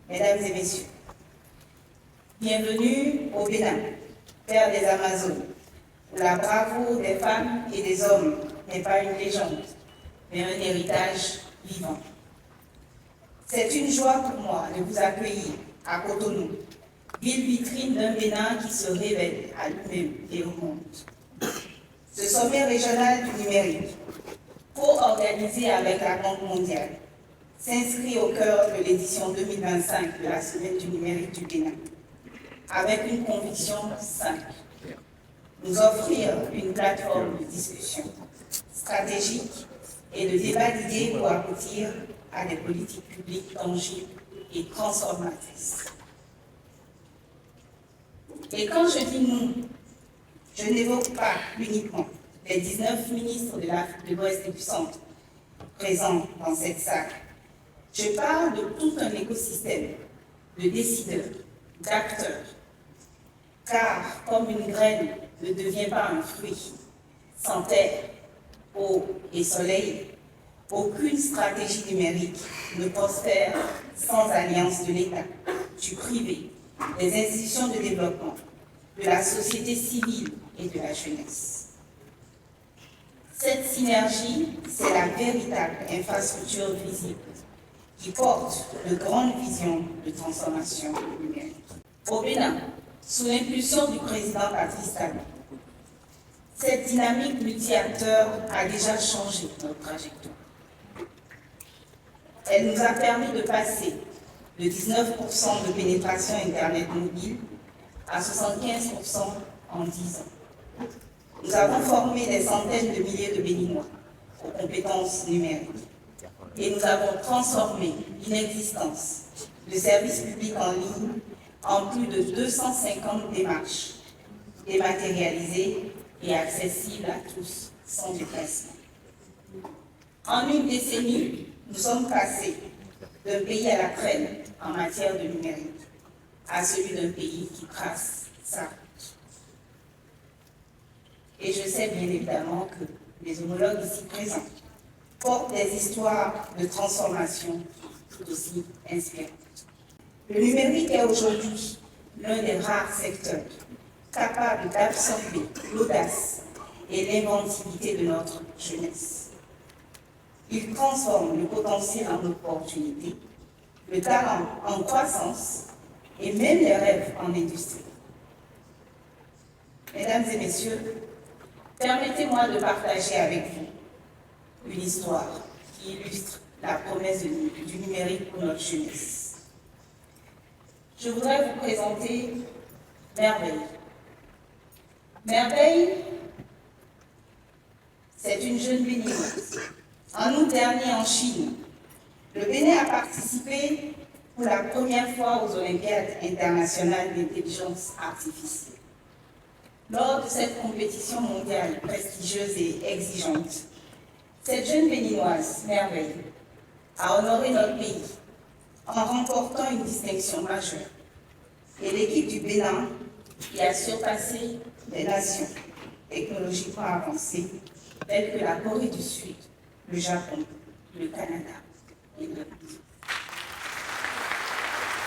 Mesdames et messieurs, bienvenue au Bénin, terre des Amazones, où la bravoure des femmes et des hommes n'est pas une légende, mais un héritage vivant. C'est une joie pour moi de vous accueillir à Cotonou, ville vitrine d'un Bénin qui se révèle à lui-même et au monde. Ce sommet régional du numérique, co-organisé avec la Banque mondiale, s'inscrit au cœur de l'édition 2025 de la Semaine du numérique du Bénin, avec une conviction simple: nous offrir une plateforme de discussion stratégique et de débat d'idées pour aboutir à des politiques publiques tangibles et transformatrices. Et quand je dis nous, je n'évoque pas uniquement les 19 ministres de l'Afrique de l'Ouest et du Centre présents dans cette salle. Je parle de tout un écosystème de décideurs, d'acteurs, car comme une graine ne devient pas un fruit sans terre, eau et soleil, aucune stratégie numérique ne prospère sans alliance de l'État, du privé, des institutions de développement, de la société civile et de la jeunesse. Cette synergie, c'est la véritable infrastructure visible qui porte de grandes visions de transformation numérique. Au Bénin, sous l'impulsion du président Patrice Talon, cette dynamique multi-acteurs a déjà changé notre trajectoire. Elle nous a permis de passer de 19% de pénétration Internet mobile à 75% en 10 ans. Nous avons formé des centaines de milliers de Béninois aux compétences numériques et nous avons transformé l'inexistence de services publics en ligne en plus de 250 démarches dématérialisées et accessibles à tous sans déplacement. En une décennie, nous sommes passés d'un pays à la traîne en matière de numérique à celui d'un pays qui trace sa route. Et je sais bien évidemment que les homologues ici présents portent des histoires de transformation tout aussi inspirantes. Le numérique est aujourd'hui l'un des rares secteurs capables d'absorber l'audace et l'inventivité de notre jeunesse. Il transforme le potentiel en opportunité, le talent en croissance et même les rêves en industrie. Mesdames et messieurs, permettez-moi de partager avec vous une histoire qui illustre la promesse du numérique pour notre jeunesse. Je voudrais vous présenter Merveille. Merveille, c'est une jeune Béninoise. En août dernier en Chine, le Bénin a participé pour la première fois aux Olympiades internationales d'intelligence artificielle. Lors de cette compétition mondiale prestigieuse et exigeante, cette jeune Béninoise, Merveille, a honoré notre pays en remportant une distinction majeure. Et l'équipe du Bénin y a surpassé des nations technologiquement avancées telles que la Corée du Sud, le Japon, le Canada et le Russie.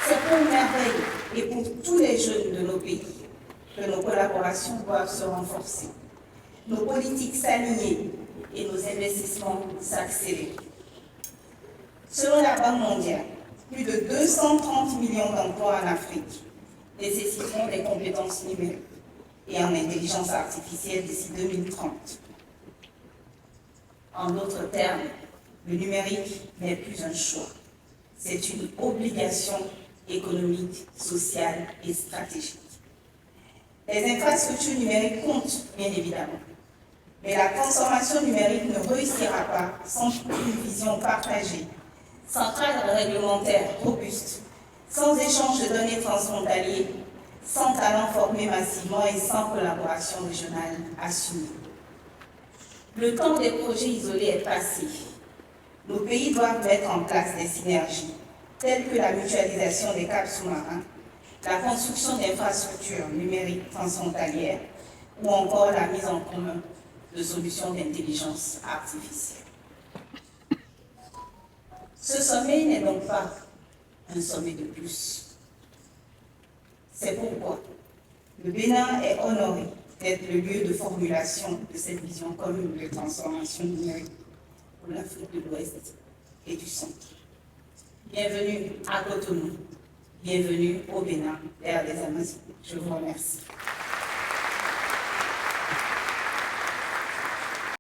C'est pour Merveille et pour tous les jeunes de nos pays que nos collaborations doivent se renforcer, nos politiques s'aligner et nos investissements s'accélérer. Selon la Banque mondiale, plus de 230 millions d'emplois en Afrique nécessiteront des compétences numériques et en intelligence artificielle d'ici 2030. En d'autres termes, le numérique n'est plus un choix, c'est une obligation économique, sociale et stratégique. Les infrastructures numériques comptent, bien évidemment, mais la transformation numérique ne réussira pas sans une vision partagée, sans cadre réglementaire robuste, sans échange de données transfrontaliers, sans talent formé massivement et sans collaboration régionale assumée. Le temps des projets isolés est passé. Nos pays doivent mettre en place des synergies, telles que la mutualisation des câbles sous-marins, la construction d'infrastructures numériques transfrontalières ou encore la mise en commun de solutions d'intelligence artificielle. Ce sommet n'est donc pas un sommet de plus. C'est pourquoi le Bénin est honoré d'être le lieu de formulation de cette vision commune de transformation numérique pour l'Afrique de l'Ouest et du Centre. Bienvenue à Cotonou, bienvenue au Bénin, terre des Amazones. Je vous remercie.